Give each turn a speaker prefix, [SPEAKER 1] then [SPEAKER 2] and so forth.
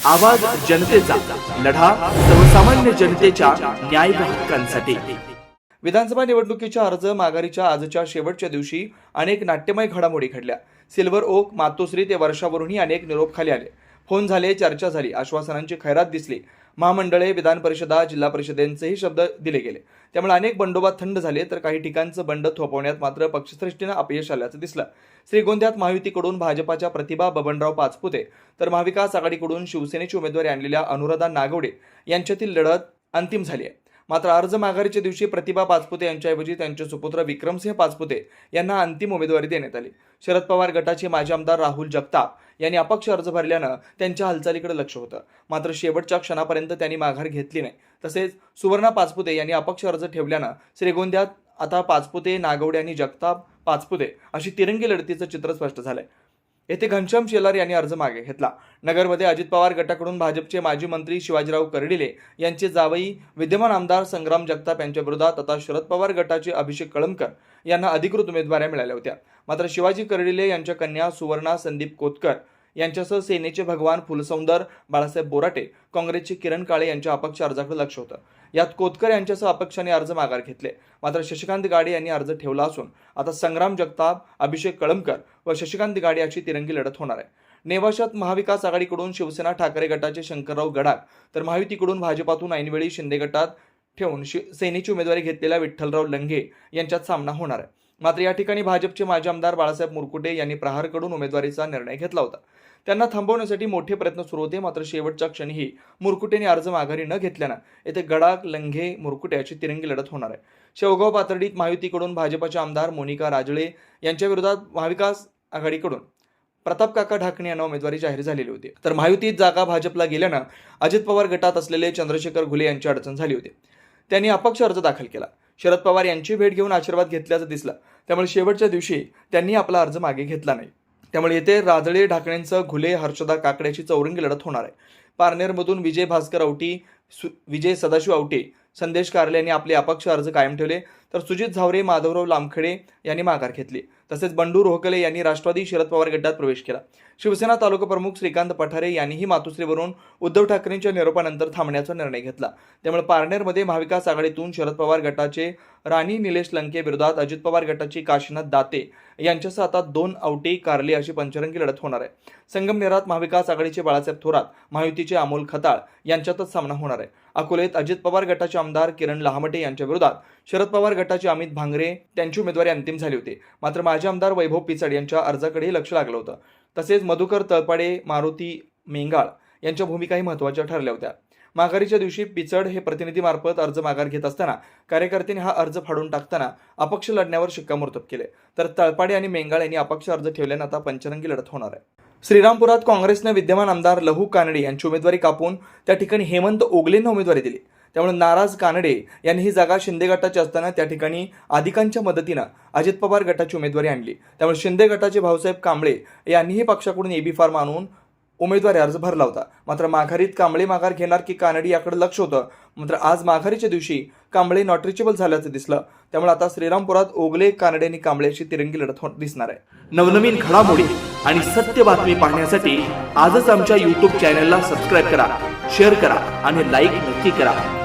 [SPEAKER 1] आवाज जनतेचा, लढा सर्वसामान्य जनतेच्या न्याय व हक्कांसाठी। विधानसभा निवडणुकीच्या अर्ज माघारीच्या आजच्या शेवटच्या दिवशी अनेक नाट्यमय घडामोडी घडल्या। सिल्वर ओक, मातोश्री ते वर्षावरूनही अनेक निरोप खाली आले, फोन झाले, चर्चा झाली, आश्वासनांची खैरात दिसली। महामंडळे, विधान परिषदा, जिल्हा परिषदेंचेही शब्द दिले गेले, त्यामुळे अनेक बंडोबा थंड झाले, तर काही ठिकाणचं बंड थोपवण्यात मात्र पक्षश्रेष्ठीनं अपयश आल्याचं दिसलं। श्रीगोंद्यात महायुतीकडून भाजपाच्या प्रतिभा बबनराव पाचपुते तर महाविकास आघाडीकडून शिवसेनेची उमेदवारी आणलेल्या अनुराधा नागवडे यांच्यातील लढत अंतिम झाली आहे। मात्र अर्ज माघारीच्या दिवशी प्रतिभा पाचपुते यांच्याऐवजी त्यांचे सुपुत्र विक्रमसिंह पाचपुते यांना अंतिम उमेदवारी देण्यात आली। शरद पवार गटाचे माजी आमदार राहुल जगताप यांनी अपक्ष अर्ज भरल्यानं त्यांच्या हालचालीकडे लक्ष होतं, मात्र शेवटच्या क्षणापर्यंत त्यांनी माघार घेतली नाही। तसेच सुवर्णा पाचपुते यांनी अपक्ष अर्ज ठेवल्यानं श्रीगोंद्यात आता पाचपुते, नागवडे आणि जगताप पाचपुते अशी तिरंगी लढतीचं चित्र स्पष्ट झालंय। येथे घनश्याम शेलार यांनी अर्ज मागे घेतला। नगरमध्ये अजित पवार गटाकडून भाजपचे माजी मंत्री शिवाजीराव कर्डिले यांचे जावई विद्यमान आमदार संग्राम जगताप यांच्या विरोधात आता शरद पवार गटाचे अभिषेक कळमकर यांना अधिकृत उमेदवाऱ्या मिळाल्या होत्या। मात्र शिवाजी कर्डिले यांच्या कन्या सुवर्णा संदीप कोतकर यांच्यासह सेनेचे भगवान फुलसौंदर बाळासाहेब बोराटे, काँग्रेसचे किरण काळे यांच्या अपक्ष अर्जाकडे लक्ष होतं। यात कोतकर यांच्यासह अपक्षाने अर्ज माघार घेतले, मात्र शशिकांत गाडे यांनी अर्ज ठेवला असून आता संग्राम जगताप, अभिषेक कळमकर व शशिकांत गाडे अशी तिरंगी लढत होणार आहे। नेवाशात महाविकास आघाडीकडून शिवसेना ठाकरे गटाचे शंकरराव गडाख तर महायुतीकडून भाजपातून ऐनवेळी शिंदे गटात ठेवून सेनेची उमेदवारी घेतलेल्या विठ्ठलराव लंघे यांच्यात सामना होणार आहे। मात्र या ठिकाणी भाजपचे माजी आमदार बाळासाहेब मुरकुटे यांनी प्रहारकडून उमेदवारीचा निर्णय घेतला होता। त्यांना थांबवण्यासाठी मोठे प्रयत्न सुरू होते, मात्र शेवटच्या क्षणीही मुरकुटेने अर्ज माघारी न घेतल्यानं येथे गडाख, लंघे, मुरकुटे अशी तिरंगी लढत होणार आहे। शेवगाव पातर्डीत महायुतीकडून भाजपाचे आमदार मोनिका राजळे यांच्या विरोधात महाविकास आघाडीकडून प्रताप काका ढाकणे यांना उमेदवारी जाहीर झालेली होती, तर महायुतीत जागा भाजपला गेल्यानं अजित पवार गटात असलेले चंद्रशेखर घुले यांची अडचण झाली होती। त्यांनी अपक्ष अर्ज दाखल केला। शरद पवार यांची भेट घेऊन आशीर्वाद घेतल्याचं दिसलं, त्यामुळे शेवटच्या दिवशी त्यांनी आपला अर्ज मागे घेतला नाही। त्यामुळे येथे राजळे, ढाकणेंसह घुले, हर्षदा काकड्याची चौरंगी लढत होणार आहे। पारनेरमधून विजय भास्कर औटी, विजय सदाशिव औटे, संदेश कारले यांनी आपले अपक्ष अर्ज कायम ठेवले, तर सुजित झावरे, माधवराव लामखडे यांनी माघार घेतली। तसेच बंडू रोहकले यांनी राष्ट्रवादी शरद पवार गटात प्रवेश केला। शिवसेना तालुका प्रमुख श्रीकांत पठारे यांनीही मातोश्रीवरून उद्धव ठाकरेंच्या निरोपानंतर थांबण्याचा निर्णय घेतला। त्यामुळे पारनेरमध्ये महाविकास आघाडीतून शरद पवार गटाचे राणी निलेश लंके विरोधात अजित पवार गटाची काशीनाथ दाते यांच्यासह आता 2 औटे, कारले अशी पंचरंगी लढत होणार आहे। संगमनेरात महाविकास आघाडीचे बाळासाहेब थोरात, महायुतीचे अमोल खताळ यांच्यातच सामना होणार आहे। अकोलेत अजित पवार गटाचे आमदार किरण लहामटे यांच्या विरोधात शरद पवार गटाचे अमित भांगरे त्यांची उमेदवारी अंतिम झाली होती, मात्र माजी आमदार वैभव पिचड यांच्या अर्जाकडेही लक्ष लागलं होतं। तसेच मधुकर तळपाडे, मारुती मेंगाळ यांच्या भूमिकाही महत्त्वाच्या ठरल्या होत्या। माघारीच्या दिवशी पिचड हे प्रतिनिधीमार्फत अर्ज माघार घेत असताना कार्यकर्त्यांनी हा अर्ज फाडून टाकताना अपक्ष लढण्यावर शिक्कामोर्तब केले, तर तळपाडे आणि मेंगाळ यांनी अपक्ष अर्ज ठेवल्यानं आता पंचरंगी लढत होणार आहे। श्रीरामपुरात काँग्रेसने विद्यमान आमदार लहू कानडे यांची उमेदवारी कापून त्या ठिकाणी हेमंत ओगलेंना उमेदवारी दिली, त्यामुळे नाराज कानडे यांनी ही जागा शिंदे गटाची असताना त्या ठिकाणी अधिकांच्या मदतीनं अजित पवार गटाची उमेदवारी आणली। त्यामुळे शिंदे गटाचे भाऊसाहेब कांबळे यांनीही पक्षाकडून एबी फॉर्म आणून उमेदवारी अर्ज भरला होता। मात्र माघारीत कांबळे माघार घेणार की कानडे याकडे लक्ष होतं, मात्र आज माघारीच्या दिवशी कांबळे नॉट रिचेबल झाल्याचं दिसलं, त्यामुळे आता श्रीरामपुरात ओगले, कानडे आणि कांबळे अशी तिरंगी लढत दिसणार आहे। नवनवीन घडामोडी आणि सत्य बातमी पाहण्यासाठी आजच आमच्या YouTube चॅनलला सबस्क्राईब करा, शेअर करा आणि लाईक नक्की करा।